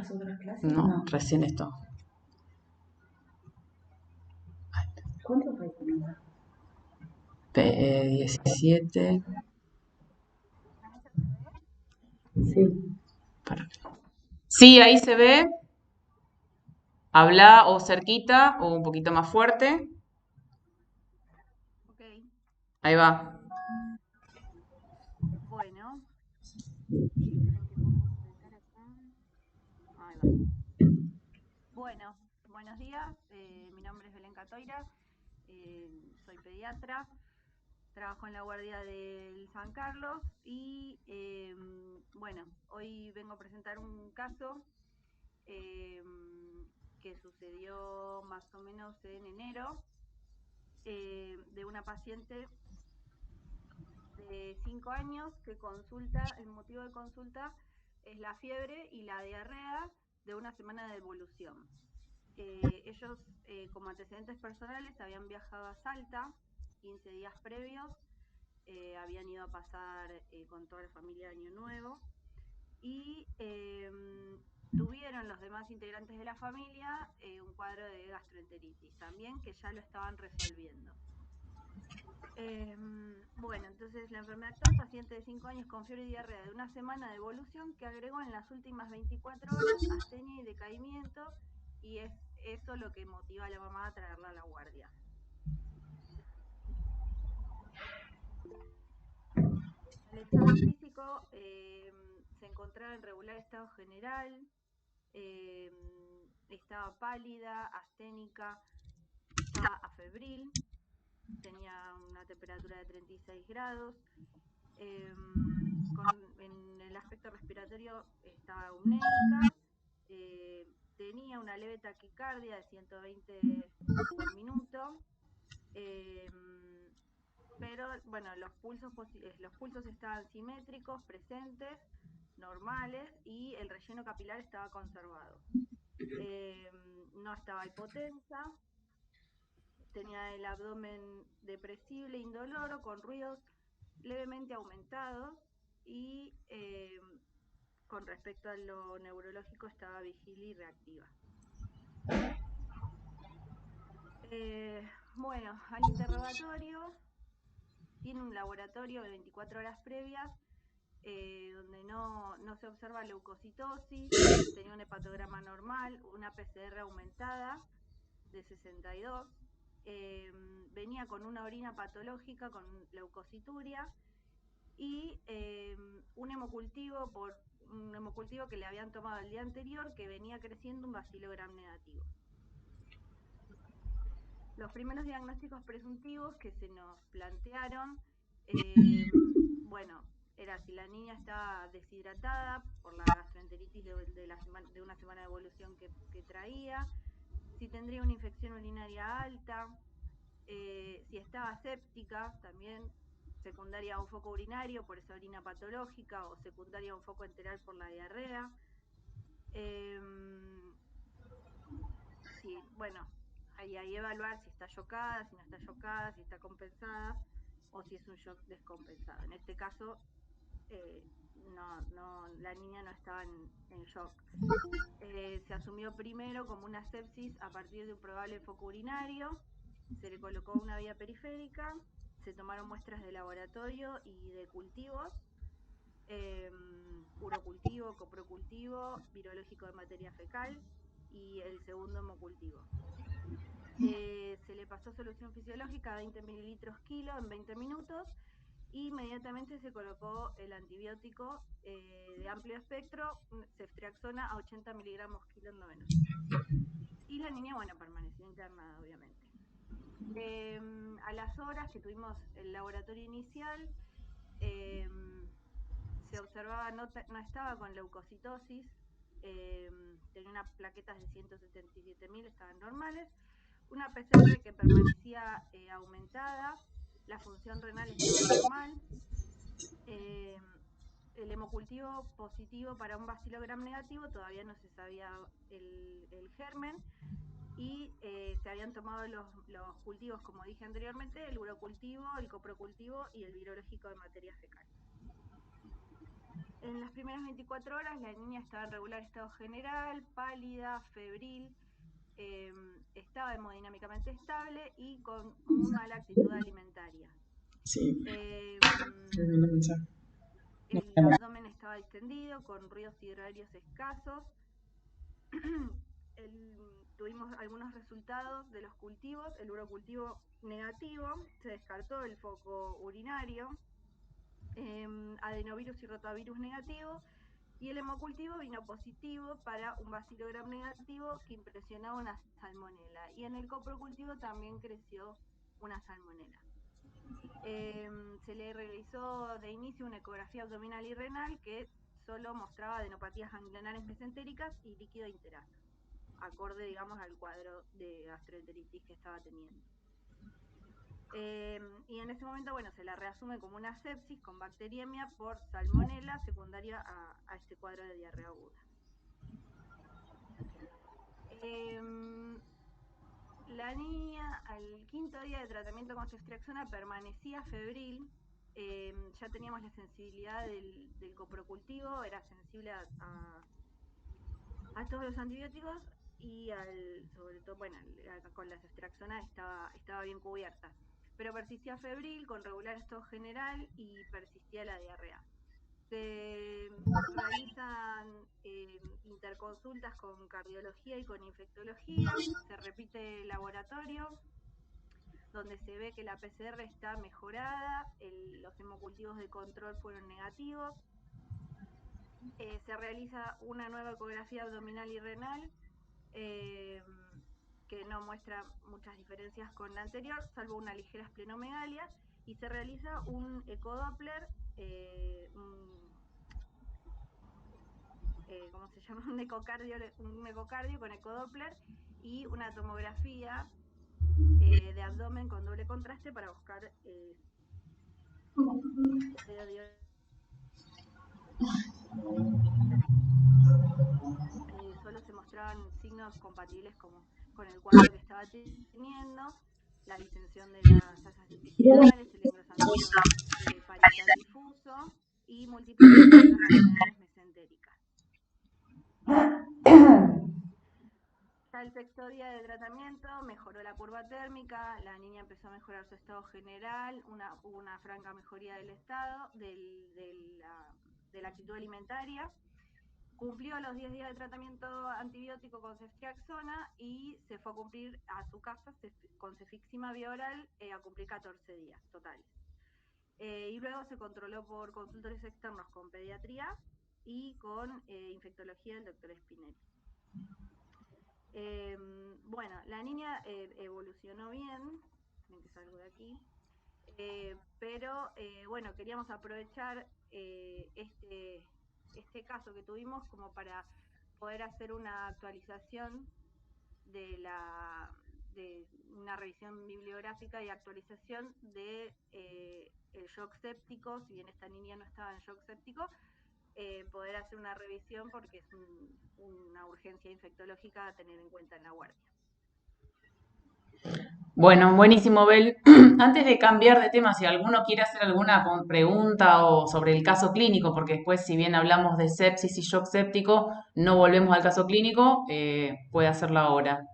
las otras clases? No, recién esto. ¿Cuántos hay que mirar? 17. Sí. Sí, ahí se ve. Habla o cerquita o un poquito más fuerte. Ok, Ahí va. bueno. ¿En qué puedo saltar acá? Ahí va. Bueno, buenos días. Mi nombre es Belén Catoira. Soy pediatra. Trabajo en la guardia del San Carlos y bueno, hoy vengo a presentar un caso que sucedió más o menos en enero de una paciente de 5 años que consulta, el motivo de consulta es la fiebre y la diarrea de una semana de evolución. Ellos, como antecedentes personales, habían viajado a Salta 15 días previos, habían ido a pasar con toda la familia Año Nuevo y tuvieron los demás integrantes de la familia un cuadro de gastroenteritis también que ya lo estaban resolviendo. Bueno, entonces la enfermedad actual, paciente de 5 años con fiebre y diarrea de una semana de evolución que agregó en las últimas 24 horas astenia y decaimiento, y es eso lo que motiva a la mamá a traerla a la guardia. El examen físico se encontraba en regular estado general, estaba pálida, asténica, estaba afebril, tenía una temperatura de 36 grados, en el aspecto respiratorio estaba eumnéica, tenía una leve taquicardia de 120 por minuto, pero bueno, los pulsos estaban simétricos, presentes, normales, y el relleno capilar estaba conservado. No estaba hipotensa, tenía el abdomen depresible, indoloro, con ruidos levemente aumentados, y con respecto a lo neurológico estaba vigil y reactiva. Bueno, al interrogatorio, tiene un laboratorio de 24 horas previas donde no se observa leucocitosis, tenía un hepatograma normal, una PCR aumentada de 62, venía con una orina patológica con leucocituria y un hemocultivo que le habían tomado el día anterior, que venía creciendo un Bacilo gram negativo. Los primeros diagnósticos presuntivos que se nos plantearon, bueno, era si la niña estaba deshidratada por la gastroenteritis de una semana de evolución que traía, si tendría una infección urinaria alta, si estaba séptica, también secundaria a un foco urinario por esa orina patológica, o secundaria a un foco enteral por la diarrea. Sí, bueno, ahí evaluar si está yocada, si no está yocada, si está compensada o si es un shock descompensado. En este caso, la niña no estaba en shock. Se asumió primero como una sepsis a partir de un probable foco urinario, se le colocó una vía periférica, se tomaron muestras de laboratorio y de cultivos, urocultivo, coprocultivo, virológico de materia fecal y el segundo hemocultivo. Se le pasó solución fisiológica, 20 mililitros kilo en 20 minutos, y inmediatamente se colocó el antibiótico de amplio espectro, ceftriaxona, a 80 miligramos kilo endovenoso. Y la niña, bueno, permaneció internada, obviamente. A las horas que tuvimos el laboratorio inicial, se observaba, no estaba con leucocitosis, tenía unas plaquetas de 177.000, estaban normales, una PCR que permanecía aumentada, la función renal estaba normal, el hemocultivo positivo para un Bacilo gram negativo, todavía no se sabía el germen, y se habían tomado los cultivos, como dije anteriormente, el urocultivo, el coprocultivo y el virológico de materia fecal. En las primeras 24 horas la niña estaba en regular estado general, pálida, febril, estaba hemodinámicamente estable y con muy mala actitud alimentaria. Sí. El abdomen estaba distendido, con ruidos hidrorarios escasos. Tuvimos algunos resultados de los cultivos. El urocultivo negativo, se descartó el foco urinario, adenovirus y rotavirus negativo, y el hemocultivo vino positivo para un bacilo gram negativo que impresionaba una salmonela. Y en el coprocultivo también creció una salmonela. Se le realizó de inicio una ecografía abdominal y renal que solo mostraba adenopatías ganglionares mesentéricas y líquido interano, acorde, digamos, al cuadro de gastroenteritis que estaba teniendo. Y en ese momento, bueno, se la reasume como una sepsis con bacteriemia por salmonela secundaria a este cuadro de diarrea aguda. La niña al 5.º día de tratamiento con ceftriaxona permanecía febril. Ya teníamos la sensibilidad del coprocultivo, era sensible a todos los antibióticos y sobre todo, bueno, con la ceftriaxona estaba bien cubierta. Pero persistía febril, con regular estado general y persistía la diarrea. Se realizan interconsultas con cardiología y con infectología, se repite el laboratorio, donde se ve que la PCR está mejorada, los hemocultivos de control fueron negativos. Se realiza una nueva ecografía abdominal y renal, que no muestra muchas diferencias con la anterior, salvo una ligera esplenomegalia, y se realiza un ecodoppler, ¿cómo se llama? Un ecocardio con ecodoppler y una tomografía de abdomen con doble contraste para buscar solo se mostraban signos compatibles con el cuadro que estaba teniendo, la distensión de las asas intestinales, el engrosamiento parietal difuso y multiplicaciones ganglionares mesentéricas. El 6.º día de tratamiento mejoró la curva térmica, la niña empezó a mejorar su estado general, hubo una franca mejoría del estado, de la actitud alimentaria. Cumplió los 10 días de tratamiento antibiótico con ceftriaxona y se fue a cumplir a su casa con cefixima vía oral a cumplir 14 días totales. Y luego se controló por consultores externos con pediatría y con infectología del doctor Spinelli. Bueno, la niña evolucionó bien, ven que salgo de aquí, pero bueno, queríamos aprovechar este caso que tuvimos como para poder hacer una actualización de una revisión bibliográfica y actualización de el shock séptico. Si bien esta niña no estaba en shock séptico, poder hacer una revisión porque es una urgencia infectológica a tener en cuenta en la guardia. Bueno, buenísimo, Bel. Antes de cambiar de tema, si alguno quiere hacer alguna pregunta o sobre el caso clínico, porque después, si bien hablamos de sepsis y shock séptico, no volvemos al caso clínico, puede hacerlo ahora.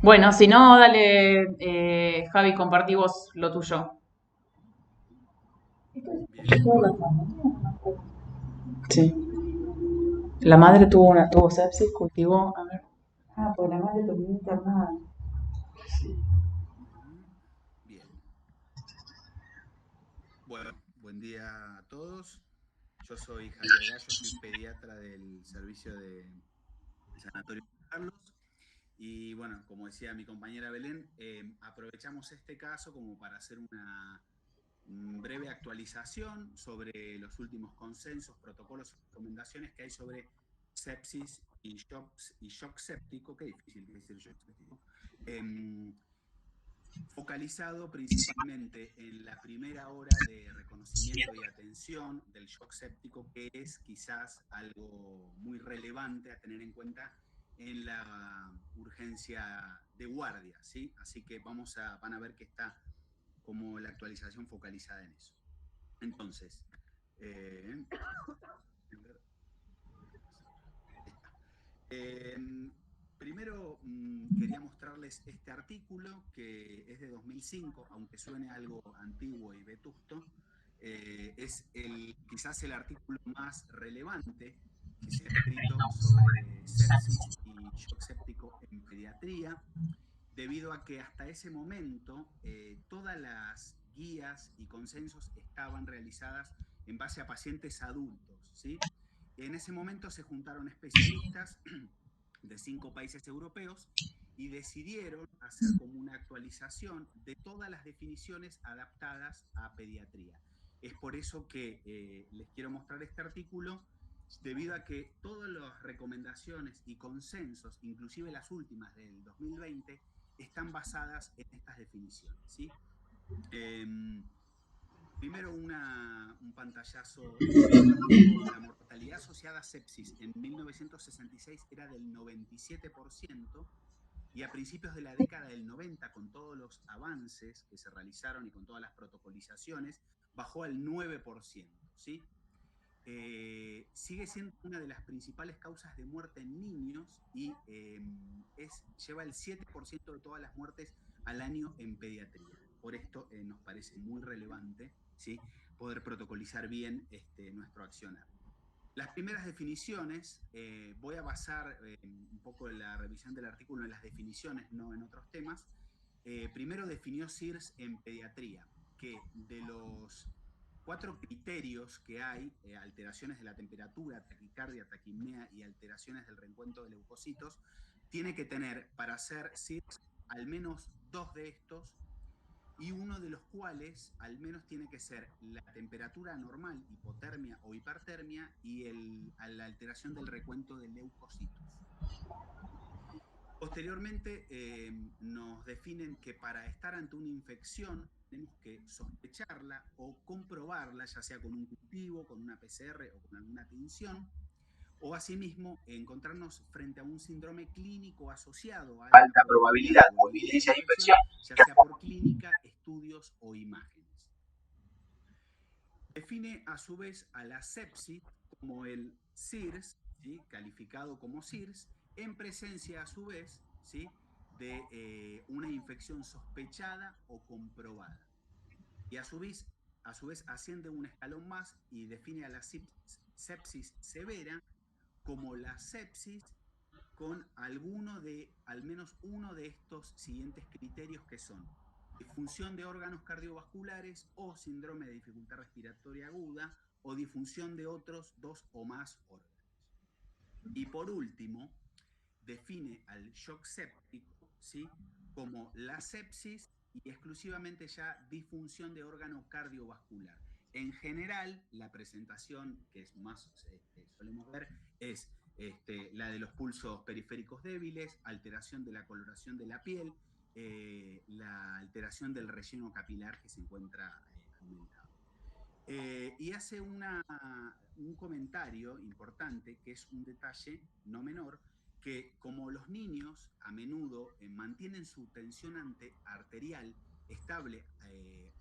Bueno, si no, dale, Javi, compartí vos lo tuyo. Sí. La madre tuvo sepsis, cultivó, a ver. Ah, pues la madre terminó internada. Bien. Bueno, buen día a todos. Yo soy Javier Gallo, soy pediatra del servicio de Sanatorio Carlos. Y bueno, como decía mi compañera Belén, aprovechamos este caso como para hacer una breve actualización sobre los últimos consensos, protocolos y recomendaciones que hay sobre sepsis y shock séptico, qué difícil decir shock séptico, focalizado principalmente en la primera hora de reconocimiento y atención del shock séptico, que es quizás algo muy relevante a tener en cuenta en la urgencia de guardia, ¿sí? Así que van a ver que está como la actualización focalizada en eso. Entonces, primero quería mostrarles este artículo que es de 2005, aunque suene algo antiguo y vetusto. Es quizás el artículo más relevante que se ha escrito sobre sepsis y shock séptico en pediatría, debido a que hasta ese momento todas las guías y consensos estaban realizadas en base a pacientes adultos, ¿sí? En ese momento se juntaron especialistas de 5 países europeos y decidieron hacer como una actualización de todas las definiciones adaptadas a pediatría. Es por eso que les quiero mostrar este artículo, debido a que todas las recomendaciones y consensos, inclusive las últimas del 2020, están basadas en estas definiciones, ¿sí? Primero un pantallazo económico. La mortalidad asociada a sepsis en 1966 era del 97%, y a principios de la década del 90, con todos los avances que se realizaron y con todas las protocolizaciones, bajó al 9%, ¿sí? Sigue siendo una de las principales causas de muerte en niños y lleva el 7% de todas las muertes al año en pediatría. Por esto nos parece muy relevante, ¿sí?, poder protocolizar bien nuestro accionar. Las primeras definiciones, voy a basar un poco la revisión del artículo en las definiciones, no en otros temas. Primero definió SIRS en pediatría, que de los 4 criterios que hay, alteraciones de la temperatura, taquicardia, taquipnea y alteraciones del reencuentro de leucocitos, tiene que tener para ser SIRS al menos 2 de estos, y uno de los cuales al menos tiene que ser la temperatura normal, hipotermia o hipertermia, y la alteración del recuento de leucocitos. Posteriormente nos definen que para estar ante una infección tenemos que sospecharla o comprobarla, ya sea con un cultivo, con una PCR o con alguna tinción, o asimismo encontrarnos frente a un síndrome clínico asociado a alta probabilidad o evidencia de infección, ya sea por clínica, estudios o imágenes. Define a su vez a la sepsis como el SIRS, ¿sí?, calificado como SIRS, en presencia a su vez, ¿sí?, de una infección sospechada o comprobada. Y a su vez asciende un escalón más y define a la sepsis severa como la sepsis con al menos uno de estos siguientes criterios, que son disfunción de órganos cardiovasculares o síndrome de dificultad respiratoria aguda o disfunción de otros 2 o más órganos. Y por último, define al shock séptico, ¿sí?, como la sepsis y exclusivamente ya disfunción de órgano cardiovascular. En general, la presentación que es más solemos ver es la de los pulsos periféricos débiles, alteración de la coloración de la piel, la alteración del relleno capilar que se encuentra aumentado. Y hace un comentario importante, que es un detalle no menor, que como los niños a menudo mantienen su tensión arterial estable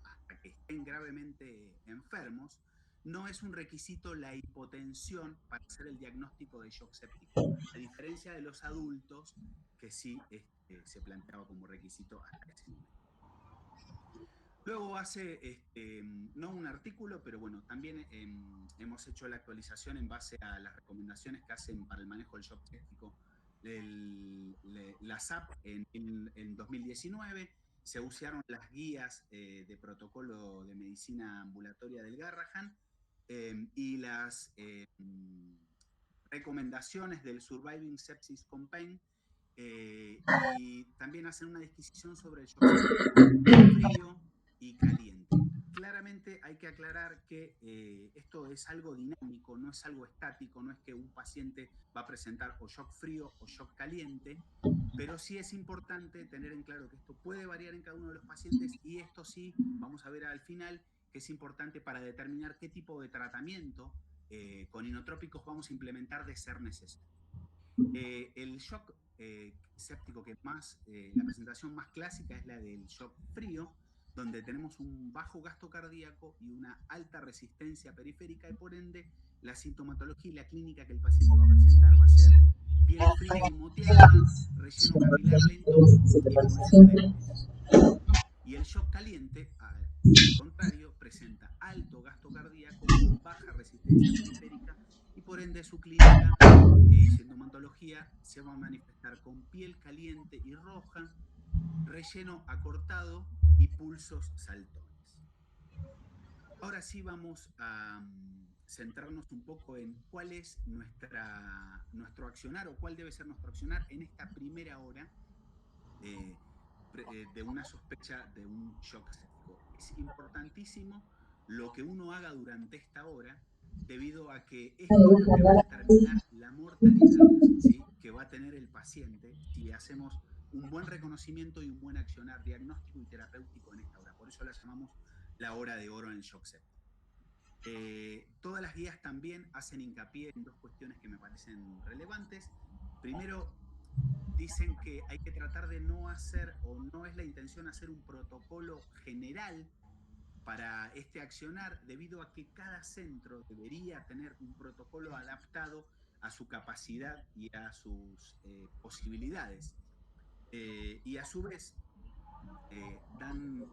hasta que estén gravemente enfermos, no es un requisito la hipotensión para hacer el diagnóstico de shock séptico, a diferencia de los adultos, que sí se planteaba como requisito hasta ese momento. Luego hace, no un artículo, pero bueno, también hemos hecho la actualización en base a las recomendaciones que hacen para el manejo del shock séptico la SAP en 2019. Se usaron las guías de protocolo de medicina ambulatoria del Garrahan y las recomendaciones del Surviving Sepsis Campaign, y también hacen una disquisición sobre el shock séptico frío y caliente. Claramente hay que aclarar que esto es algo dinámico, no es algo estático, no es que un paciente va a presentar o shock frío o shock caliente, pero sí es importante tener en claro que esto puede variar en cada uno de los pacientes, y esto sí, vamos a ver al final, que es importante para determinar qué tipo de tratamiento con inotrópicos vamos a implementar de ser necesario. El shock séptico que más, la presentación más clásica es la del shock frío, donde tenemos un bajo gasto cardíaco y una alta resistencia periférica, y por ende la sintomatología y la clínica que el paciente va a presentar va a ser piel fría y moteada, relleno capilar lento y pulsos débiles. Y el shock caliente, al contrario, presenta alto gasto cardíaco con baja resistencia periférica, y por ende su clínica y sintomatología se va a manifestar con piel caliente y roja, relleno acortado y pulsos saltones. Ahora sí vamos a centrarnos un poco en cuál es nuestro accionar, o cuál debe ser nuestro accionar en esta primera hora de una sospecha de un shock séptico. Es importantísimo lo que uno haga durante esta hora, debido a que esto es lo que va a determinar la mortalidad, ¿sí?, que va a tener el paciente si hacemos un buen reconocimiento y un buen accionar diagnóstico y terapéutico en esta hora. Por eso la llamamos la hora de oro en el shock séptico. Todas las guías también hacen hincapié en dos cuestiones que me parecen relevantes. Primero, dicen que hay que tratar de no hacer, o no es la intención hacer un protocolo general para este accionar, debido a que cada centro debería tener un protocolo adaptado a su capacidad y a sus posibilidades. Y a su vez dan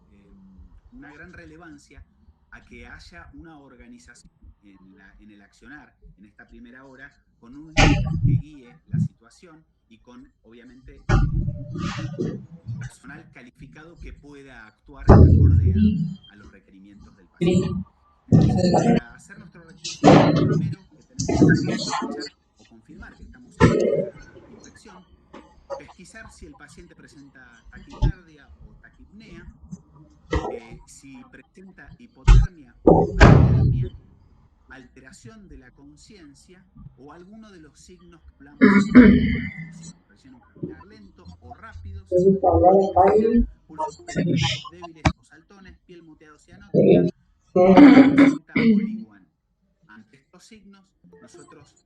una gran relevancia a que haya una organización en el accionar en esta primera hora, con un líder que guíe la situación y con, obviamente, personal calificado que pueda actuar acorde a los requerimientos del paciente. Entonces, para hacer nuestro reconocimiento, lo primero que tenemos que hacer es sospechar o confirmar que estamos ante la infección, pesquisar si el paciente presenta taquicardia o taquipnea, si presenta hipotermia o hipertermia, alteración de la conciencia o alguno de los signos que hablamos en la función, relleno capilar lento o rápido, pulsos periféricos débiles o saltones, piel moteada o cianótica, presenta Oli-1. Ante estos signos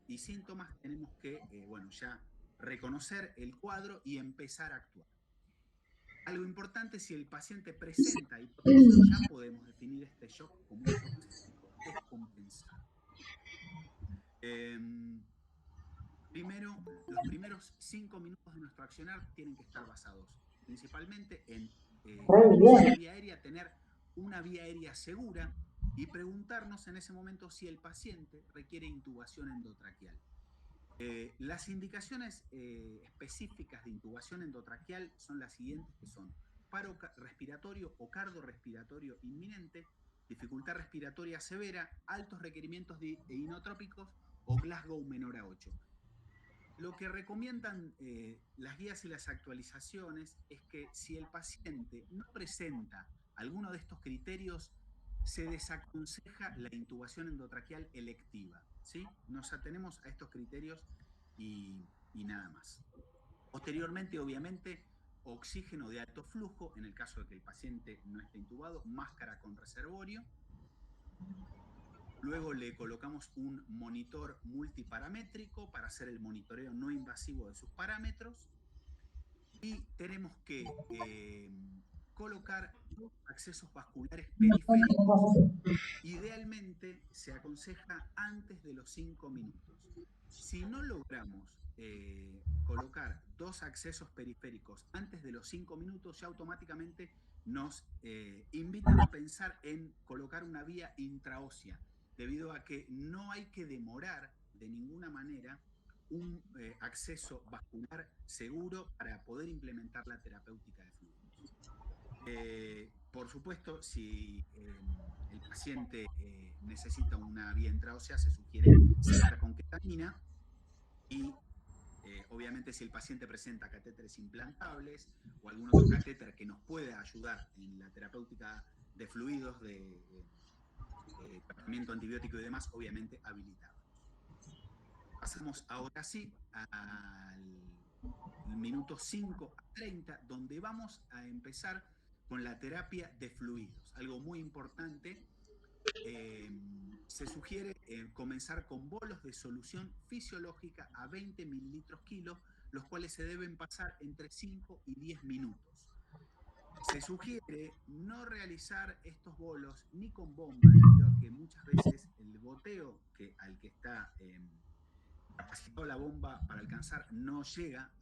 y síntomas tenemos que, ya reconocer el cuadro y empezar a actuar. Algo importante: si el paciente presenta hipotensión, ya podemos definir este shock como un shock séptico descompensado. Primero, los primeros 5 minutos de nuestro accionar tienen que estar basados principalmente en la vía aérea, tener una vía aérea segura, y preguntarnos en ese momento si el paciente requiere intubación endotraqueal. Las indicaciones específicas de intubación endotraqueal son las siguientes, que son paro respiratorio o cardiorrespiratorio inminente, dificultad respiratoria severa, altos requerimientos de inotrópicos o Glasgow menor a 8. Lo que recomiendan las guías y las actualizaciones es que si el paciente no presenta alguno de estos criterios, se desaconseja la intubación endotraqueal electiva, ¿sí? Nos atenemos a estos criterios y nada más. Posteriormente, obviamente, oxígeno de alto flujo, en el caso de que el paciente no esté intubado, máscara con reservorio. Luego le colocamos un monitor multiparamétrico para hacer el monitoreo no invasivo de sus parámetros. Y tenemos que colocar dos accesos vasculares periféricos. Idealmente se aconseja antes de los 5 minutos. Si no logramos colocar dos accesos periféricos antes de los 5 minutos, ya automáticamente nos invitan a pensar en colocar una vía intraósea, debido a que no hay que demorar de ninguna manera un acceso vascular seguro para poder implementar la terapéutica de fluidos. Por supuesto, si el paciente necesita una vía intraósea, se sugiere sedar con ketamina. Y obviamente, si el paciente presenta catéteres implantables o algún otro catéter que nos pueda ayudar en la terapéutica de fluidos, de tratamiento antibiótico y demás, obviamente habilitados. Pasamos ahora sí al minuto 5 a 30, donde vamos a empezar con la terapia de fluidos. Algo muy importante, se sugiere comenzar con bolos de solución fisiológica a 20 mililitros kilo, los cuales se deben pasar entre 5 y 10 minutos. Se sugiere no realizar estos bolos ni con bomba, debido a que muchas veces el goteo al que está capacitado la bomba para alcanzar no llega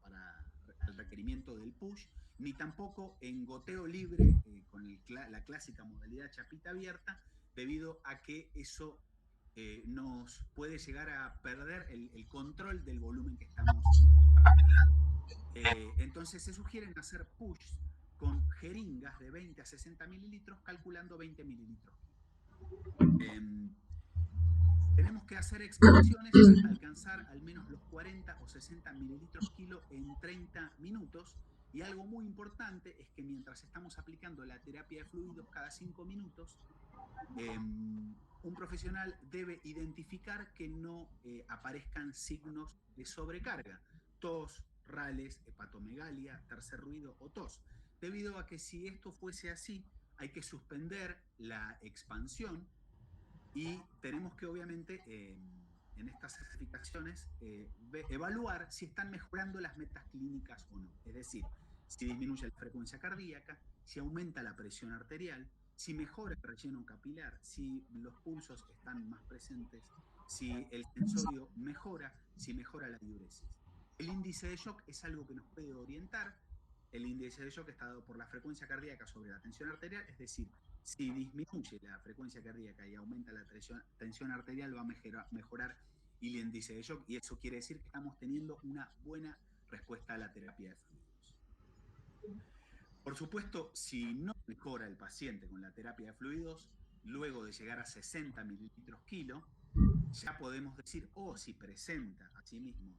al requerimiento del push, ni tampoco en goteo libre con la clásica modalidad chapita abierta, debido a que eso nos puede llegar a perder el control del volumen que estamos aplicando. Entonces se sugieren hacer push con jeringas de 20 a 60 mililitros, calculando 20 mililitros. Tenemos que hacer expansiones hasta alcanzar al menos los 40 o 60 mililitros kilo en 30 minutos. Y algo muy importante es que mientras estamos aplicando la terapia de fluidos cada 5 minutos, un profesional debe identificar que no aparezcan signos de sobrecarga, tos, rales, hepatomegalia, tercer ruido o tos, debido a que si esto fuese así, hay que suspender la expansión y tenemos que obviamente en estas certificaciones evaluar si están mejorando las metas clínicas o no, es decir, si disminuye la frecuencia cardíaca, si aumenta la presión arterial, si mejora el relleno capilar, si los pulsos están más presentes, si el sensorio mejora, si mejora la diuresis. El índice de shock es algo que nos puede orientar. El índice de shock está dado por la frecuencia cardíaca sobre la tensión arterial, es decir, si disminuye la frecuencia cardíaca y aumenta la tensión arterial, va a mejorar el índice de shock, y eso quiere decir que estamos teniendo una buena respuesta a la terapia de fluidos. Por supuesto, si no mejora el paciente con la terapia de fluidos, luego de llegar a 60 mililitros kilo, ya podemos decir, o si presenta asimismo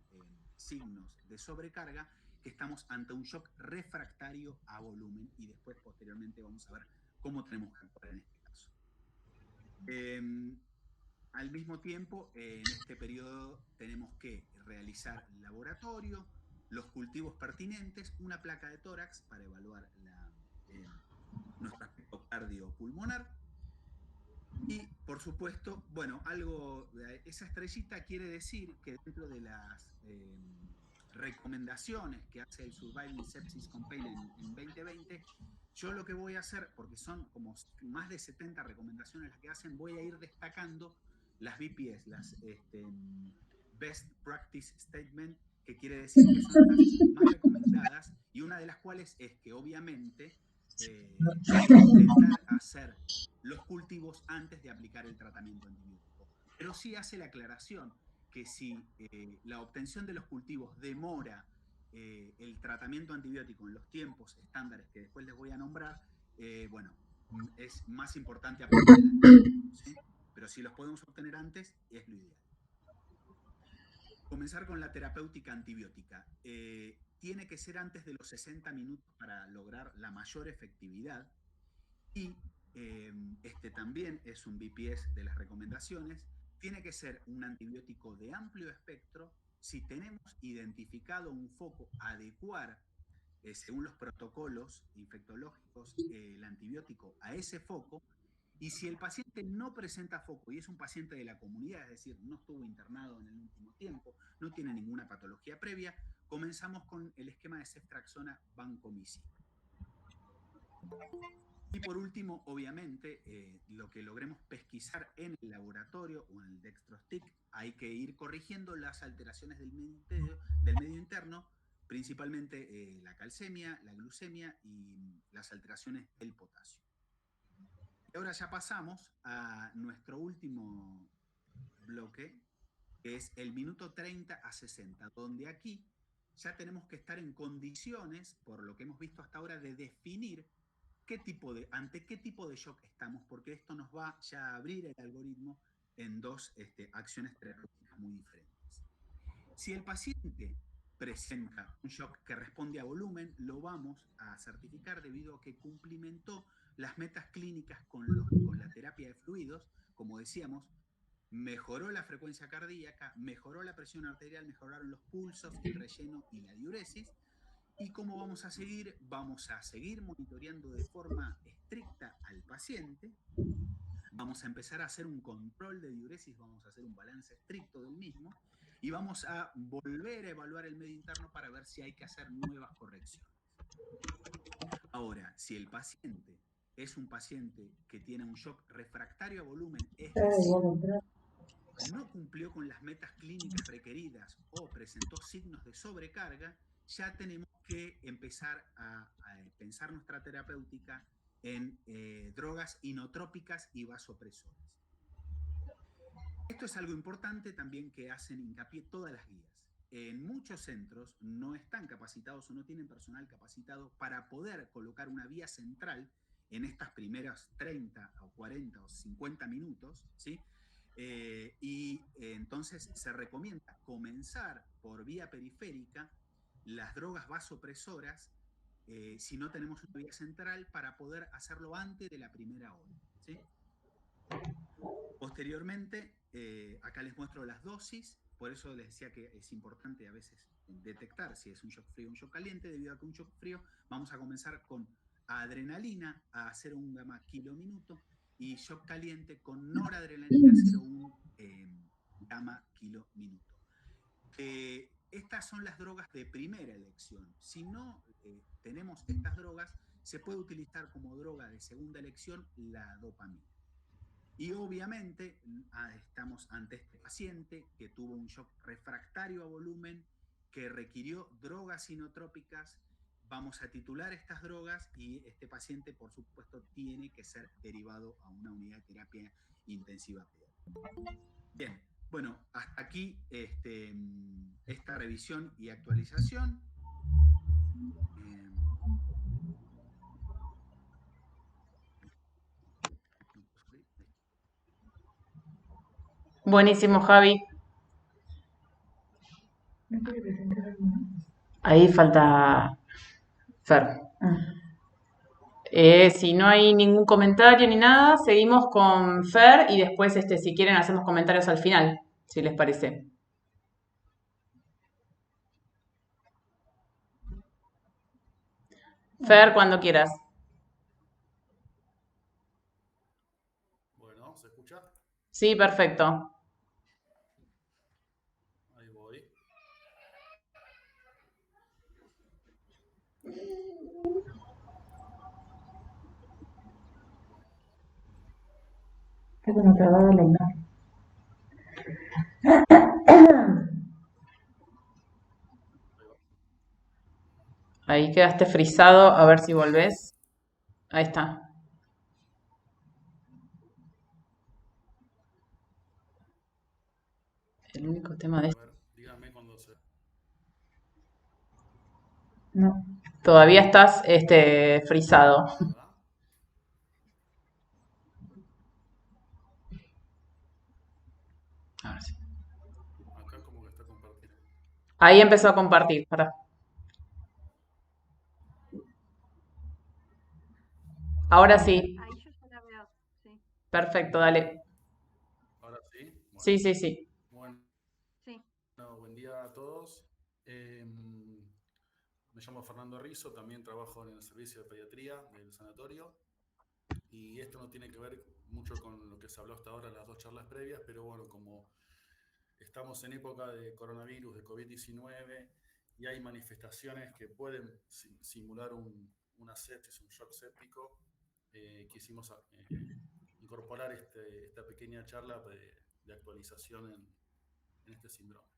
signos de sobrecarga, que estamos ante un shock refractario a volumen, y después posteriormente vamos a ver cómo tenemos que actuar en este caso. Al mismo tiempo, en este periodo tenemos que realizar el laboratorio, los cultivos pertinentes, una placa de tórax para evaluar nuestro aspecto cardiopulmonar. Y, por supuesto, bueno, esa estrellita quiere decir que dentro de las recomendaciones que hace el Surviving Sepsis Campaign en 2020, yo lo que voy a hacer, porque son como más de 70 recomendaciones las que hacen, voy a ir destacando las BPS, las Best Practice Statement, que quiere decir que son las más recomendadas, y una de las cuales es que obviamente hay que intentar hacer los cultivos antes de aplicar el tratamiento antibiótico. Pero sí hace la aclaración que si la obtención de los cultivos demora el tratamiento antibiótico en los tiempos estándares que después les voy a nombrar, bueno, es más importante aplicarlos, ¿sí? Pero si los podemos obtener antes, es lo ideal. Comenzar con la terapéutica antibiótica. Tiene que ser antes de los 60 minutos para lograr la mayor efectividad, y este también es un BPS de las recomendaciones. Tiene que ser un antibiótico de amplio espectro. Si tenemos identificado un foco, adecuar según los protocolos infectológicos el antibiótico a ese foco. Y si el paciente no presenta foco y es un paciente de la comunidad, es decir, no estuvo internado en el último tiempo, no tiene ninguna patología previa, comenzamos con el esquema de ceftriaxona vancomicina. Y por último, obviamente, lo que logremos pesquisar en el laboratorio o en el dextrostick, hay que ir corrigiendo las alteraciones del medio interno, principalmente la calcemia, la glucemia y las alteraciones del potasio. Y ahora ya pasamos a nuestro último bloque, que es el minuto 30 a 60, donde aquí ya tenemos que estar en condiciones, por lo que hemos visto hasta ahora, de definir ante qué tipo de shock estamos, porque esto nos va ya a abrir el algoritmo en dos acciones terapéuticas muy diferentes. Si el paciente presenta un shock que responde a volumen, lo vamos a certificar debido a que cumplimentó las metas clínicas con la terapia de fluidos. Como decíamos, mejoró la frecuencia cardíaca, mejoró la presión arterial, mejoraron los pulsos, el relleno y la diuresis. ¿Y cómo vamos a seguir? Vamos a seguir monitoreando de forma estricta al paciente. Vamos vamos a empezar a hacer un control de diuresis, vamos a hacer un balance estricto del mismo y vamos a volver a evaluar el medio interno para ver si hay que hacer nuevas correcciones. Ahora, si el paciente es un paciente que tiene un shock refractario a volumen, es decir, no cumplió con las metas clínicas requeridas o presentó signos de sobrecarga, ya tenemos que empezar a pensar nuestra terapéutica en drogas inotrópicas y vasopresoras. Esto es algo importante también que hacen hincapié todas las guías. En muchos centros no están capacitados o no tienen personal capacitado para poder colocar una vía central en estas primeras 30 o 40 o 50 minutos, ¿sí? Entonces se recomienda comenzar por vía periférica las drogas vasopresoras si no tenemos una vía central para poder hacerlo antes de la primera hora, ¿sí? Posteriormente, acá les muestro las dosis, por eso les decía que es importante a veces detectar si es un shock frío o un shock caliente, debido a que un shock frío vamos a comenzar con adrenalina a 0,1 gamma kilo minuto y shock caliente con noradrenalina a 0,1 gamma kilo minuto. Estas son las drogas de primera elección. Si no tenemos estas drogas, se puede utilizar como droga de segunda elección la dopamina. Y obviamente estamos ante este paciente que tuvo un shock refractario a volumen, que requirió drogas inotrópicas. Vamos a titular estas drogas y este paciente, por supuesto, tiene que ser derivado a una unidad de terapia intensiva pediátrica. Bien, bueno, hasta aquí esta revisión y actualización. Buenísimo, Javi. Ahí falta Fer. Si no hay ningún comentario ni nada, seguimos con Fer y después, si quieren, hacemos comentarios al final, si les parece. Fer, cuando quieras. Bueno, ¿se escucha? Sí, perfecto. Ahí voy. Tengo una trabada la imagen. Ahí quedaste frisado, a ver si volvés. Ahí está. El único tema de A ver, díganme cuando se... No. todavía estás frisado. ¿verdad? A ver si- Acá como que está compartido. Ahí empezó a compartir. Pará. Ahora sí. Ahí yo ya la veo, sí. Perfecto, dale. Ahora sí. Bueno, Sí, sí, sí. bueno, Sí. buen día a todos. Me llamo Fernando Rizzo, también trabajo en el servicio de pediatría del sanatorio. Y esto no tiene que ver mucho con lo que se habló hasta ahora en las dos charlas previas, pero bueno, como estamos en época de coronavirus, de COVID-19, y hay manifestaciones que pueden simular una sepsis, un shock séptico, quisimos incorporar esta pequeña charla de actualización en este síndrome.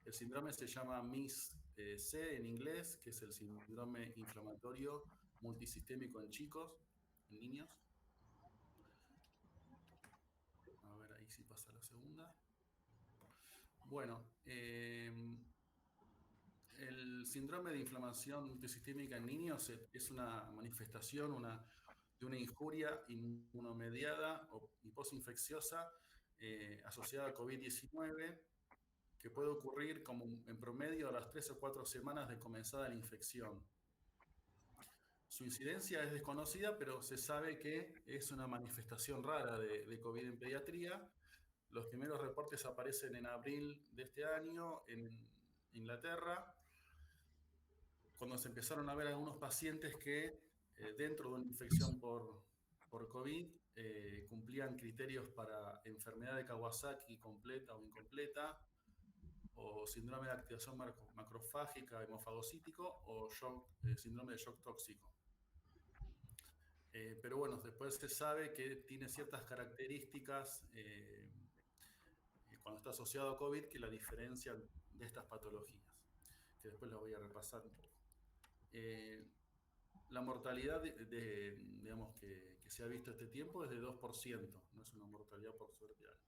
El síndrome se llama MIS-C en inglés, que es el síndrome inflamatorio multisistémico en chicos, en niños. A ver, ahí sí pasa la segunda. Bueno, el síndrome de inflamación multisistémica en niños es una manifestación de una injuria inmunomediada y posinfecciosa asociada a COVID-19 que puede ocurrir como en promedio a las 3 o 4 semanas de comenzada la infección. Su incidencia es desconocida, pero se sabe que es una manifestación rara de COVID en pediatría. Los primeros reportes aparecen en abril de este año en Inglaterra, cuando se empezaron a ver algunos pacientes que dentro de una infección por COVID cumplían criterios para enfermedad de Kawasaki completa o incompleta, o síndrome de activación macrofágica hemofagocítico, o síndrome de shock tóxico. Pero bueno, después se sabe que tiene ciertas características cuando está asociado a COVID que la diferencian de estas patologías, que después las voy a repasar un poco. La mortalidad digamos que se ha visto este tiempo es de 2%, no es una mortalidad por suerte alta.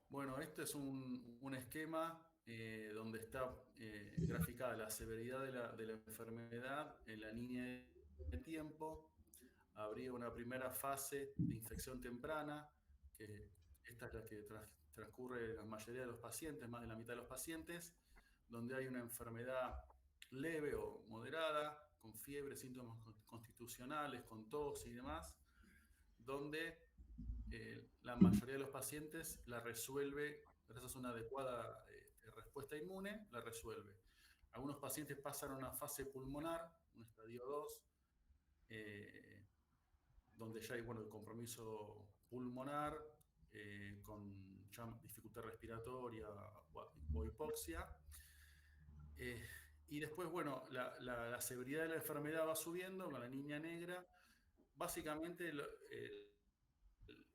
Bueno, este es un esquema donde está graficada la severidad de la enfermedad en la línea de tiempo. Habría una primera fase de infección temprana, que esta es la que transcurre la mayoría de los pacientes, más de la mitad de los pacientes, donde hay una enfermedad leve o moderada, con fiebre, síntomas constitucionales, con tos y demás, donde la mayoría de los pacientes la resuelve, gracias a una adecuada respuesta inmune, la resuelve. Algunos pacientes pasan a una fase pulmonar, un estadio 2, donde ya hay el compromiso pulmonar, con ya dificultad respiratoria o hipoxia. Y después, la severidad de la enfermedad va subiendo con la línea negra. Básicamente,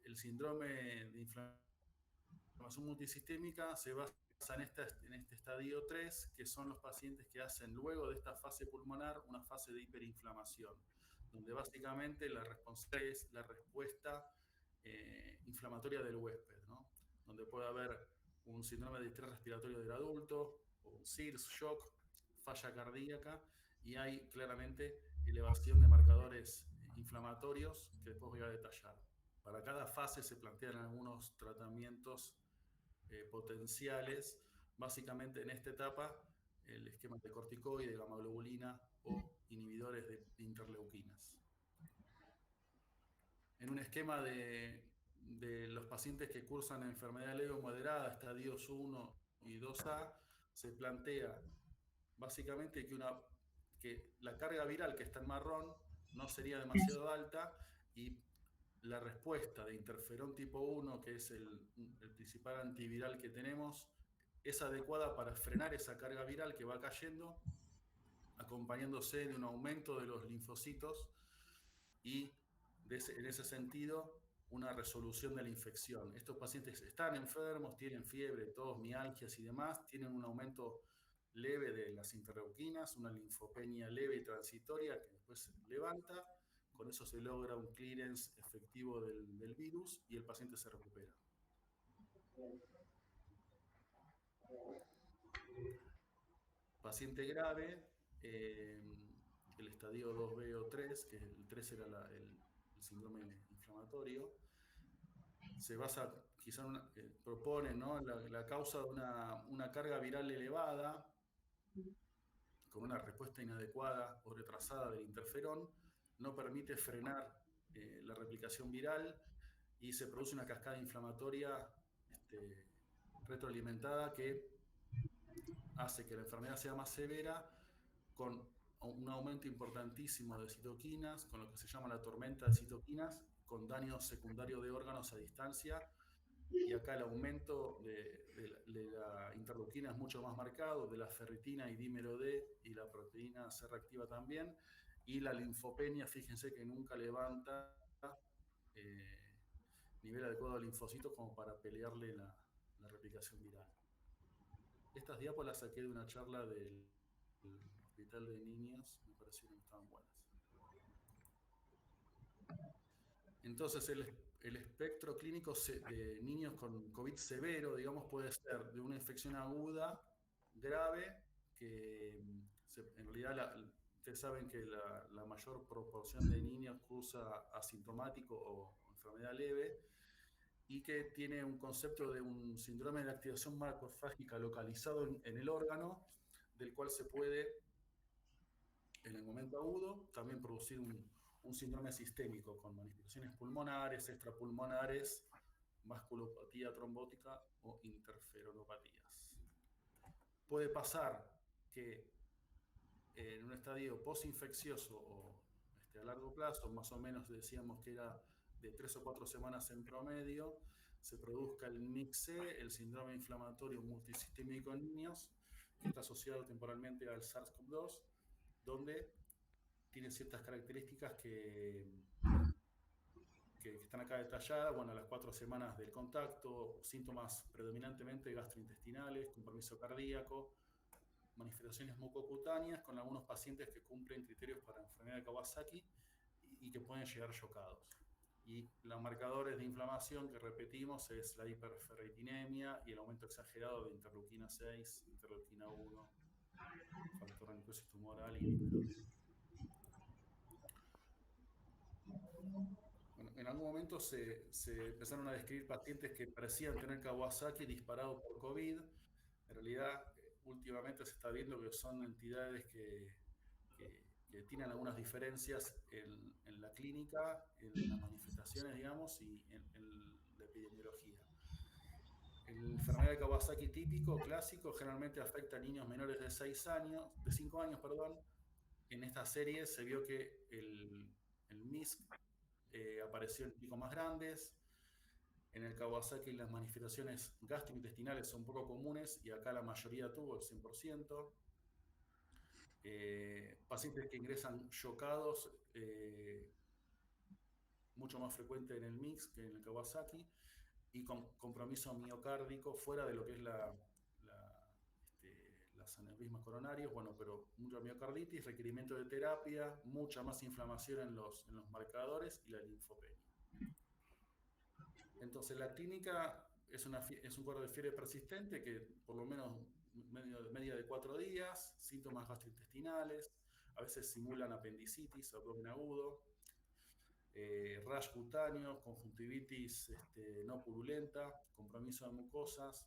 el síndrome de inflamación multisistémica se basa en este estadio 3, que son los pacientes que hacen luego de esta fase pulmonar una fase de hiperinflamación, donde básicamente la responsable es la respuesta inflamatoria del huésped, ¿no? Donde puede haber un síndrome de distrés respiratorio del adulto, o un SIRS, shock, falla cardíaca, y hay claramente elevación de marcadores inflamatorios que después voy a detallar. Para cada fase se plantean algunos tratamientos potenciales. Básicamente en esta etapa el esquema de corticoide, gamma globulina o inhibidores de interleuquinas. En un esquema de los pacientes que cursan enfermedad leve o moderada, estadios 1 y 2A, se plantea básicamente que la carga viral, que está en marrón, no sería demasiado alta, y la respuesta de interferón tipo 1, que es el principal antiviral que tenemos, es adecuada para frenar esa carga viral que va cayendo, acompañándose de un aumento de los linfocitos y, en ese sentido, una resolución de la infección. Estos pacientes están enfermos, tienen fiebre, tos, mialgias y demás, tienen un aumento leve de las interleuquinas, una linfopenia leve y transitoria que después se levanta. Con eso se logra un clearance efectivo del virus y el paciente se recupera. Paciente grave, el estadio 2B o 3, que el 3 era el síndrome inflamatorio, se basa, quizá propone, ¿no?, la causa de una carga viral elevada, con una respuesta inadecuada o retrasada del interferón, no permite frenar la replicación viral y se produce una cascada inflamatoria retroalimentada que hace que la enfermedad sea más severa, con un aumento importantísimo de citoquinas, con lo que se llama la tormenta de citoquinas, con daño secundario de órganos a distancia. Y acá el aumento de la interleuquina es mucho más marcado, de la ferritina y dímero D, y la proteína C reactiva también. Y la linfopenia, fíjense que nunca levanta nivel adecuado de linfocitos como para pelearle la replicación viral. Estas diapos las saqué de una charla del Hospital de Niños, me parecieron que estaban buenas. Entonces, el espectro clínico de niños con COVID severo, digamos, puede ser de una infección aguda, grave, que en realidad ustedes saben que la mayor proporción de niños cursa asintomático o enfermedad leve, y que tiene un concepto de un síndrome de activación macrofágica localizado en el órgano, del cual se puede, en el momento agudo, también producir un síndrome sistémico con manifestaciones pulmonares, extrapulmonares, vasculopatía trombótica o interferonopatías. Puede pasar que en un estadio posinfeccioso o a largo plazo, más o menos decíamos que era de 3 o 4 semanas en promedio, se produzca el MIC-C, el síndrome inflamatorio multisistémico en niños, que está asociado temporalmente al SARS-CoV-2, donde tiene ciertas características que están acá detalladas. Bueno, a las 4 semanas del contacto, síntomas predominantemente gastrointestinales, compromiso cardíaco, manifestaciones mucocutáneas con algunos pacientes que cumplen criterios para enfermedad de Kawasaki y que pueden llegar chocados. Y los marcadores de inflamación que repetimos es la hiperferritinemia y el aumento exagerado de interleuquina 6, interleuquina 1, factor de necrosis tumoral y fibrosis. Bueno, en algún momento se empezaron a describir pacientes que parecían tener Kawasaki disparado por COVID. En realidad, últimamente se está viendo que son entidades que tienen algunas diferencias en la clínica, en las manifestaciones, digamos, y en la epidemiología. El enfermedad de Kawasaki típico, clásico, generalmente afecta a niños menores de 5 años, perdón. En esta serie se vio que el MIS apareció en picos más grandes. En el Kawasaki las manifestaciones gastrointestinales son poco comunes y acá la mayoría tuvo el 100%. Pacientes que ingresan chocados, mucho más frecuente en el MIX que en el Kawasaki, y con compromiso miocárdico fuera de lo que es las aneurismas coronarios, bueno, pero mucha miocarditis, requerimiento de terapia, mucha más inflamación en los marcadores y la linfopenia. Entonces la clínica es un cuadro de fiebre persistente que por lo menos media de 4 días, síntomas gastrointestinales, a veces simulan apendicitis, abdomen agudo, rash cutáneo, conjuntivitis no purulenta, compromiso de mucosas,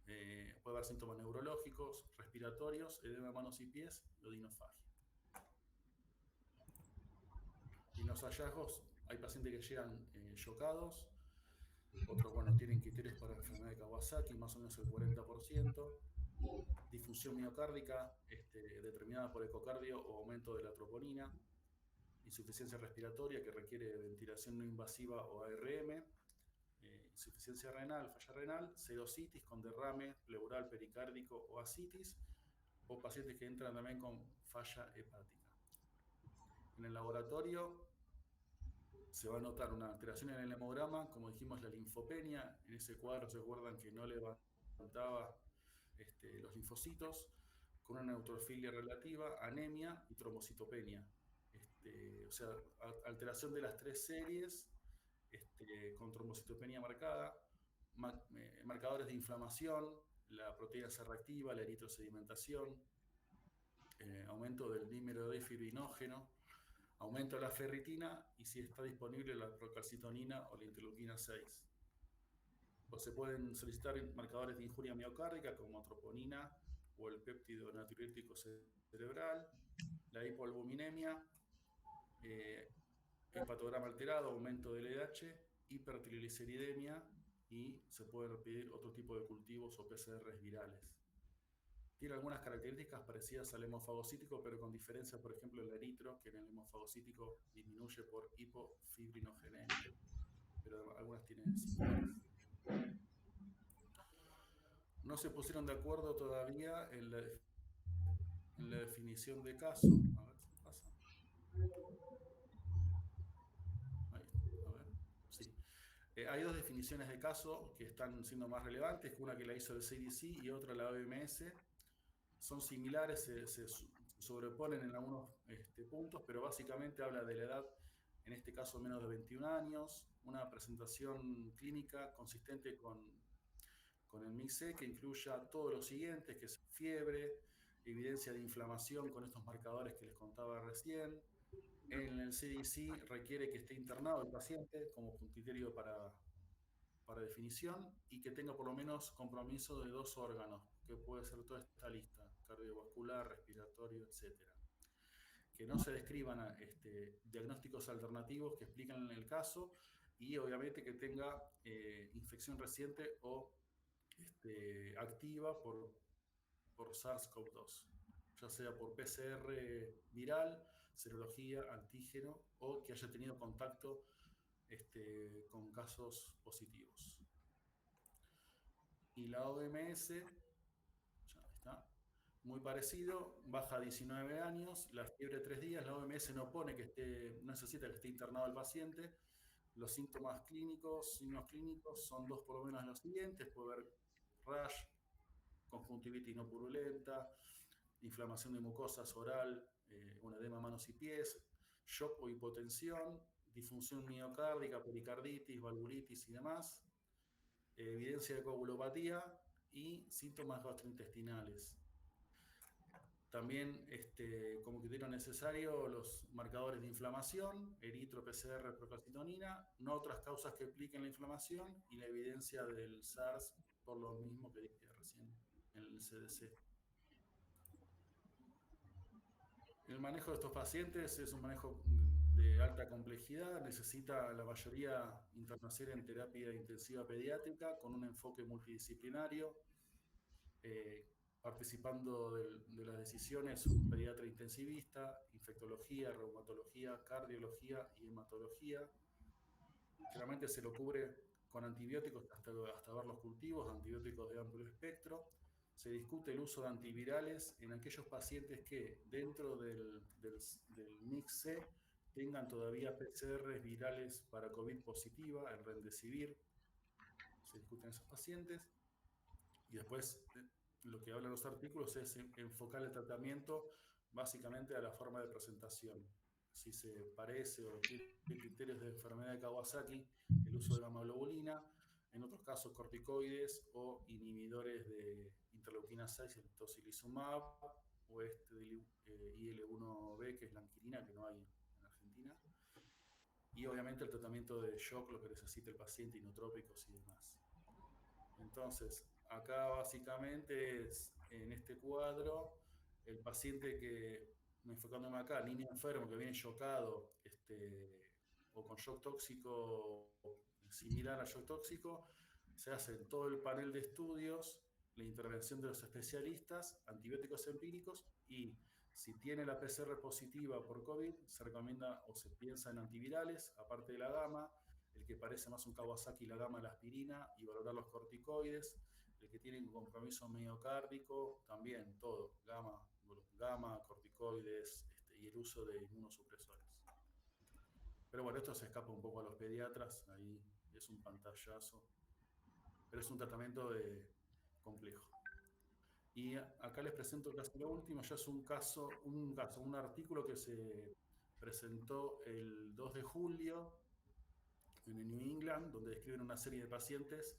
puede haber síntomas neurológicos, respiratorios, edema de manos y pies, y odinofagia. Y en los hallazgos hay pacientes que llegan chocados, otros, bueno, tienen criterios para enfermedad de Kawasaki, más o menos el 40%, difusión miocárdica determinada por ecocardio o aumento de la troponina, insuficiencia respiratoria que requiere ventilación no invasiva o ARM, insuficiencia renal, falla renal, serositis con derrame pleural pericárdico o ascitis, o pacientes que entran también con falla hepática. En el laboratorio se va a notar una alteración en el hemograma, como dijimos, la linfopenia. En ese cuadro se acuerdan que no levantaba los linfocitos, con una neutrofilia relativa, anemia y trombocitopenia. O sea, alteración de las 3 series, con trombocitopenia marcada, marcadores de inflamación, la proteína C reactiva, la eritrosedimentación, aumento del dímero de fibrinógeno, aumento de la ferritina y si está disponible la procalcitonina o la interleuquina 6. Pues se pueden solicitar marcadores de injuria miocárdica como troponina o el péptido natriurético cerebral, la hipoalbuminemia, hepatograma alterado, aumento del LDH, hipertrigliceridemia y se pueden pedir otro tipo de cultivos o PCRs virales. Tiene algunas características parecidas al hemofagocítico, pero con diferencia, por ejemplo, el eritro, que en el hemofagocítico disminuye por hipofibrinogenemia, pero algunas tienen similares. No se pusieron de acuerdo todavía en la definición de caso. A ver si pasa. Ahí, a ver, sí. Hay 2 definiciones de caso que están siendo más relevantes, una que la hizo el CDC y otra la OMS. Son similares, se sobreponen en algunos puntos, pero básicamente habla de la edad, en este caso menos de 21 años, una presentación clínica consistente con el MIC-C que incluya todo lo siguiente, que es fiebre, evidencia de inflamación con estos marcadores que les contaba recién. En el CDC requiere que esté internado el paciente como criterio para definición y que tenga por lo menos compromiso de 2 órganos, que puede ser toda esta lista, cardiovascular, respiratorio, etc. Que no se describan diagnósticos alternativos que explican en el caso y obviamente que tenga infección reciente o activa por SARS-CoV-2. ya sea por PCR viral, serología, antígeno o que haya tenido contacto con casos positivos. Y la OMS, ya está, muy parecido, baja a 19 años, la fiebre 3 días, la OMS no pone no necesita que esté internado el paciente. Los síntomas clínicos, signos clínicos son dos por lo menos los siguientes: puede haber rash, conjuntivitis no purulenta, inflamación de mucosas oral, un edema manos y pies, shock o hipotensión, disfunción miocárdica, pericarditis, valvulitis y demás, evidencia de coagulopatía y síntomas gastrointestinales. También, como criterio necesario, los marcadores de inflamación, eritro, PCR, procalcitonina, no otras causas que expliquen la inflamación y la evidencia del SARS, por lo mismo que dije recién en el CDC. El manejo de estos pacientes es un manejo de alta complejidad, necesita la mayoría internarse en terapia intensiva pediátrica con un enfoque multidisciplinario, participando de las decisiones un pediatra intensivista, infectología, reumatología, cardiología y hematología. Generalmente se lo cubre con antibióticos hasta ver los cultivos, antibióticos de amplio espectro. Se discute el uso de antivirales en aquellos pacientes que dentro del MIC-C tengan todavía PCR virales para COVID positiva, el Remdesivir. Se discuten esos pacientes. Y después lo que hablan los artículos es enfocar el tratamiento básicamente a la forma de presentación. Si se parece o tiene criterios de enfermedad de Kawasaki, el uso de gamma globulina, en otros casos corticoides o inhibidores de interleuquina 6, el tocilizumab, o IL-1B, que es la anquilina, que no hay en Argentina. Y obviamente el tratamiento de shock, lo que necesita el paciente, inotrópicos y demás. Entonces, acá básicamente es, en este cuadro, el paciente que, enfocándome acá, niño enfermo que viene shockado, o con shock tóxico similar a shock tóxico, se hace todo el panel de estudios, la intervención de los especialistas, antibióticos empíricos, y si tiene la PCR positiva por COVID, se recomienda o se piensa en antivirales, aparte de la gamma. El que parece más un Kawasaki, la gamma, la aspirina, y valorar los corticoides. El que tiene un compromiso miocárdico, también todo, gamma, corticoides, y el uso de inmunosupresores. Pero bueno, esto se escapa un poco a los pediatras, ahí es un pantallazo, pero es un tratamiento complejo. Y acá les presento casi lo último, ya es un artículo que se presentó el 2 de julio en el New England, donde describen una serie de pacientes,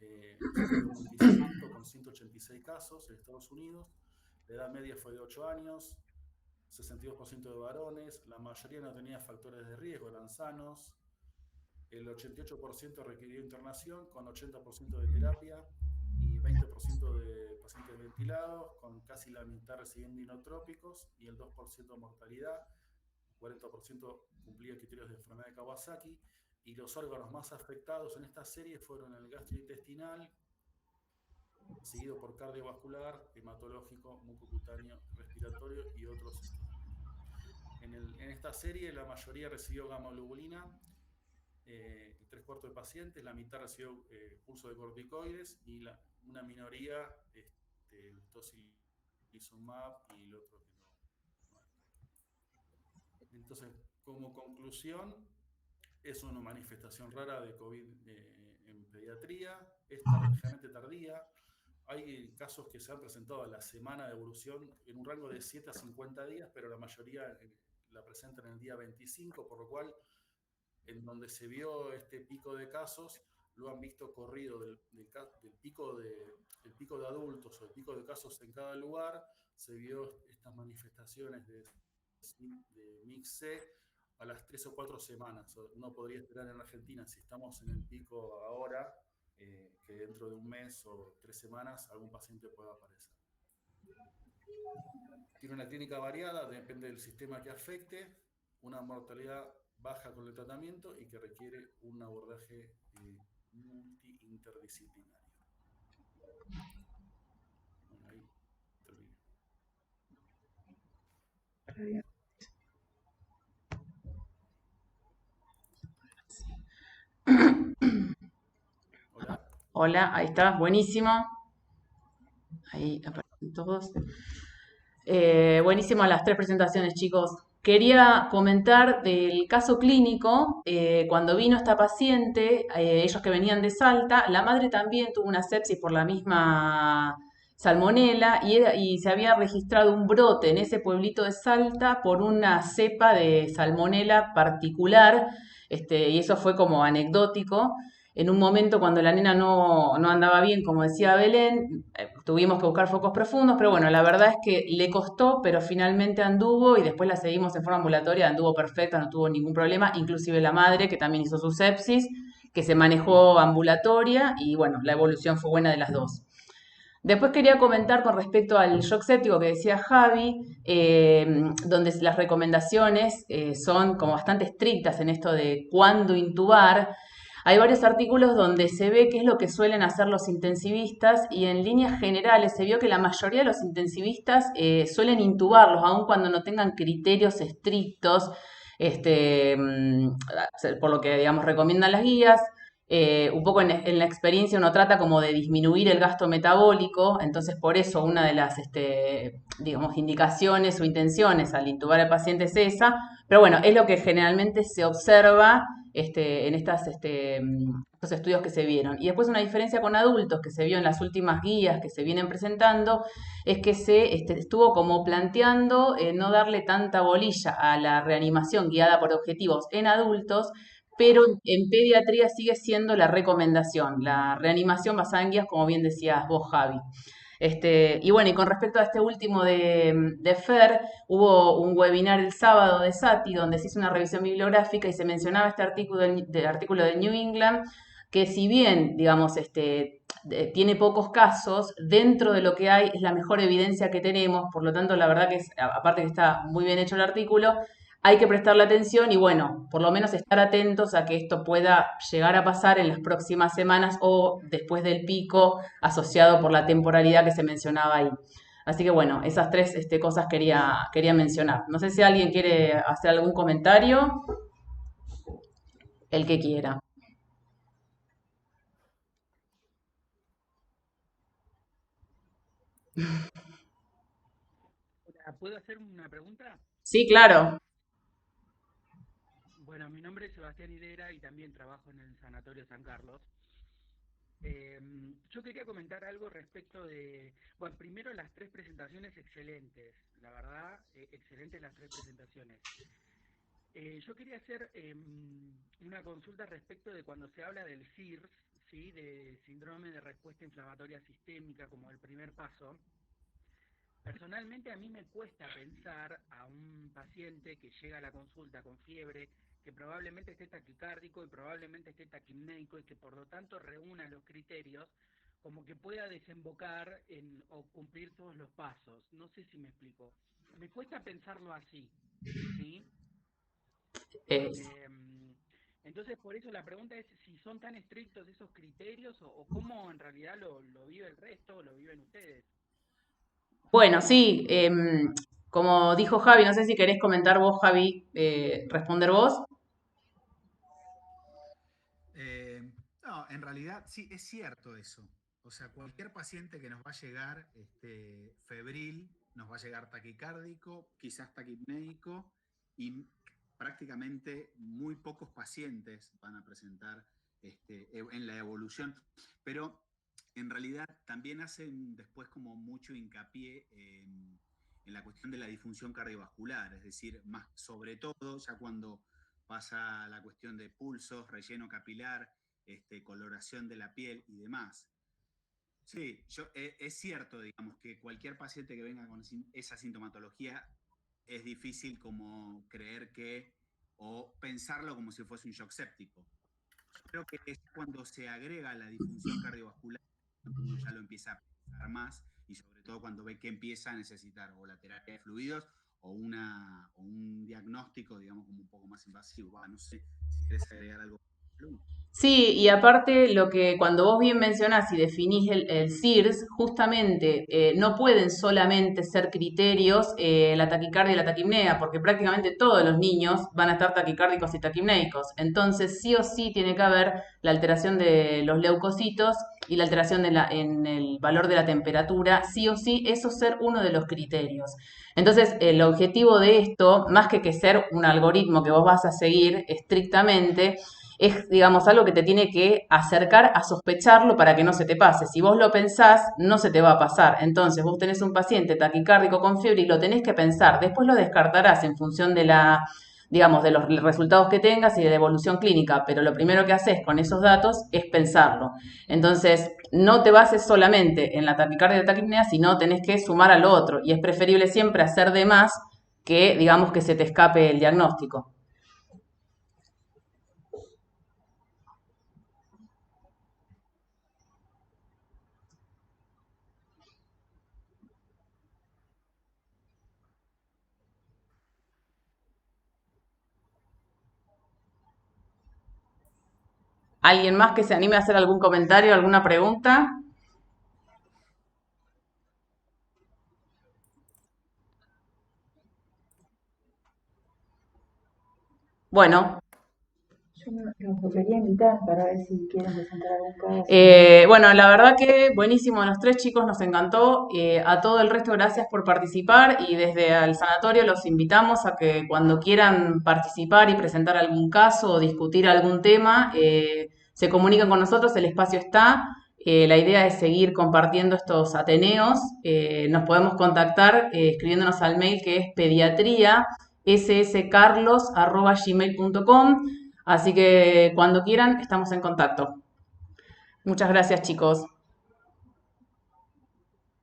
multicéntrico con 186 casos en Estados Unidos. La edad media fue de 8 años, 62% de varones, la mayoría no tenía factores de riesgo, eran sanos. El 88% requirió internación con 80% de terapia y 20% de pacientes ventilados, con casi la mitad recibiendo inotrópicos y el 2% de mortalidad. 40% cumplía criterios de enfermedad de Kawasaki, y los órganos más afectados en esta serie fueron el gastrointestinal, seguido por cardiovascular, hematológico, mucocutáneo, respiratorio y otros estudios. En esta serie la mayoría recibió gamma globulina, 3/4 de pacientes, la mitad recibió curso de corticoides y una minoría el tocilizumab y el otro que no. Entonces, como conclusión, es una manifestación rara de COVID en pediatría, es generalmente tardía. Hay casos que se han presentado a la semana de evolución en un rango de 7 a 50 días, pero la mayoría la presentan en el día 25, por lo cual, en donde se vio este pico de casos, lo han visto corrido del pico de adultos o el pico de casos en cada lugar. Se vio estas manifestaciones de MIC-C a las 3 o 4 semanas. Uno podría esperar en Argentina, si estamos en el pico ahora, que dentro de un mes o 3 semanas algún paciente pueda aparecer. Tiene una clínica variada, depende del sistema que afecte, una mortalidad baja con el tratamiento y que requiere un abordaje multi-interdisciplinario. Bueno, ahí termino. Hola. Hola, ahí está, buenísimo. Ahí aparecen todos. Buenísimo las tres presentaciones, chicos. Quería comentar del caso clínico. Cuando vino esta paciente, ellos que venían de Salta, la madre también tuvo una sepsis por la misma salmonela y se había registrado un brote en ese pueblito de Salta por una cepa de salmonela particular, y eso fue como anecdótico. En un momento cuando la nena no andaba bien, como decía Belén, tuvimos que buscar focos profundos, pero bueno, la verdad es que le costó, pero finalmente anduvo y después la seguimos en forma ambulatoria, anduvo perfecta, no tuvo ningún problema, inclusive la madre que también hizo su sepsis, que se manejó ambulatoria y bueno, la evolución fue buena de las dos. Después quería comentar con respecto al shock séptico que decía Javi, donde las recomendaciones son como bastante estrictas en esto de cuándo intubar. Hay varios artículos donde se ve qué es lo que suelen hacer los intensivistas y en líneas generales se vio que la mayoría de los intensivistas suelen intubarlos, aun cuando no tengan criterios estrictos, por lo que digamos recomiendan las guías. Un poco en la experiencia uno trata como de disminuir el gasto metabólico, entonces por eso una de las, digamos, indicaciones o intenciones al intubar al paciente es esa, pero bueno, es lo que generalmente se observa en estos estudios que se vieron. Y después una diferencia con adultos que se vio en las últimas guías que se vienen presentando es que se estuvo como planteando no darle tanta bolilla a la reanimación guiada por objetivos en adultos, pero en pediatría sigue siendo la recomendación, la reanimación basada en guías, como bien decías vos, Javi. Y bueno, y con respecto a este último de FER, hubo un webinar el sábado de SATI donde se hizo una revisión bibliográfica y se mencionaba este artículo del New England, que si bien, digamos, tiene pocos casos, dentro de lo que hay es la mejor evidencia que tenemos, por lo tanto, la verdad que es, aparte que está muy bien hecho el artículo, hay que prestarle atención y bueno, por lo menos estar atentos a que esto pueda llegar a pasar en las próximas semanas o después del pico asociado por la temporalidad que se mencionaba ahí. Así que bueno, esas tres cosas quería mencionar. No sé si alguien quiere hacer algún comentario, el que quiera. Hola, ¿puedo hacer una pregunta? Sí, claro. Bueno, mi nombre es Sebastián Hidera y también trabajo en el Sanatorio San Carlos. Yo quería comentar algo respecto de, bueno, primero las tres presentaciones excelentes, la verdad, excelentes las tres presentaciones. Yo quería hacer una consulta respecto de cuando se habla del SIRS, ¿sí? De síndrome de respuesta inflamatoria sistémica como el primer paso. Personalmente a mí me cuesta pensar a un paciente que llega a la consulta con fiebre, que probablemente esté taquicárdico y probablemente esté taquipnéico y que por lo tanto reúna los criterios como que pueda desembocar en o cumplir todos los pasos. No sé si me explico. Me cuesta pensarlo así, ¿sí? Eh, Entonces por eso la pregunta es si son tan estrictos esos criterios o cómo en realidad lo vive el resto o lo viven ustedes. bueno, sí, como dijo Javi, no sé si querés comentar vos, Javi, responder vos. No, en realidad sí, es cierto eso. O sea, cualquier paciente que nos va a llegar febril, nos va a llegar taquicárdico, quizás taquipnéico, y prácticamente muy pocos pacientes van a presentar en la evolución. Pero en realidad también hacen después como mucho hincapié en la cuestión de la disfunción cardiovascular, es decir, más sobre todo ya cuando pasa la cuestión de pulsos, relleno capilar, coloración de la piel y demás. Sí, es cierto, digamos, que cualquier paciente que venga con esa sintomatología es difícil como creer que, o pensarlo como si fuese un shock séptico. Yo creo que es cuando se agrega la disfunción cardiovascular, uno ya lo empieza a pensar más y sobre todo cuando ve que empieza a necesitar o la terapia de fluidos o un diagnóstico, digamos, como un poco más invasivo. No sé si querés agregar algo. Sí, y aparte lo que cuando vos bien mencionás y definís el CIRS, justamente no pueden solamente ser criterios la taquicardia y la taquipnea, porque prácticamente todos los niños van a estar taquicárdicos y taquipnéicos. Entonces, sí o sí tiene que haber la alteración de los leucocitos y la alteración en el valor de la temperatura, sí o sí, eso ser uno de los criterios. Entonces, el objetivo de esto, más que ser un algoritmo que vos vas a seguir estrictamente, es, digamos, algo que te tiene que acercar a sospecharlo para que no se te pase. Si vos lo pensás, no se te va a pasar. Entonces, vos tenés un paciente taquicárdico con fiebre y lo tenés que pensar. Después lo descartarás en función de digamos, de los resultados que tengas y de la evolución clínica. Pero lo primero que haces con esos datos es pensarlo. Entonces, no te bases solamente en la taquicardia y la taquipnea, sino tenés que sumar al otro. Y es preferible siempre hacer de más que, digamos, que se te escape el diagnóstico. ¿Alguien más que se anime a hacer algún comentario, alguna pregunta? Bueno, Yo los volvería a invitar para ver si quieren presentar algún caso. bueno, la verdad que buenísimo, los tres chicos nos encantó. A todo el resto, gracias por participar y desde el sanatorio los invitamos a que cuando quieran participar y presentar algún caso o discutir algún tema, se comuniquen con nosotros, el espacio está. La idea es seguir compartiendo estos ateneos. Nos podemos contactar escribiéndonos al mail que es pediatria@gmail.com. Así que cuando quieran, estamos en contacto. Muchas gracias, chicos.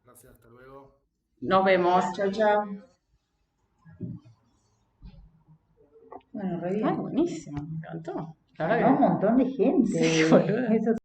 Gracias, hasta luego. Nos vemos. Chao, chao. Bueno, re Ay, bien. buenísimo, me encantó. La Ganó verdad un montón de gente. que... Sí, boludo. Eso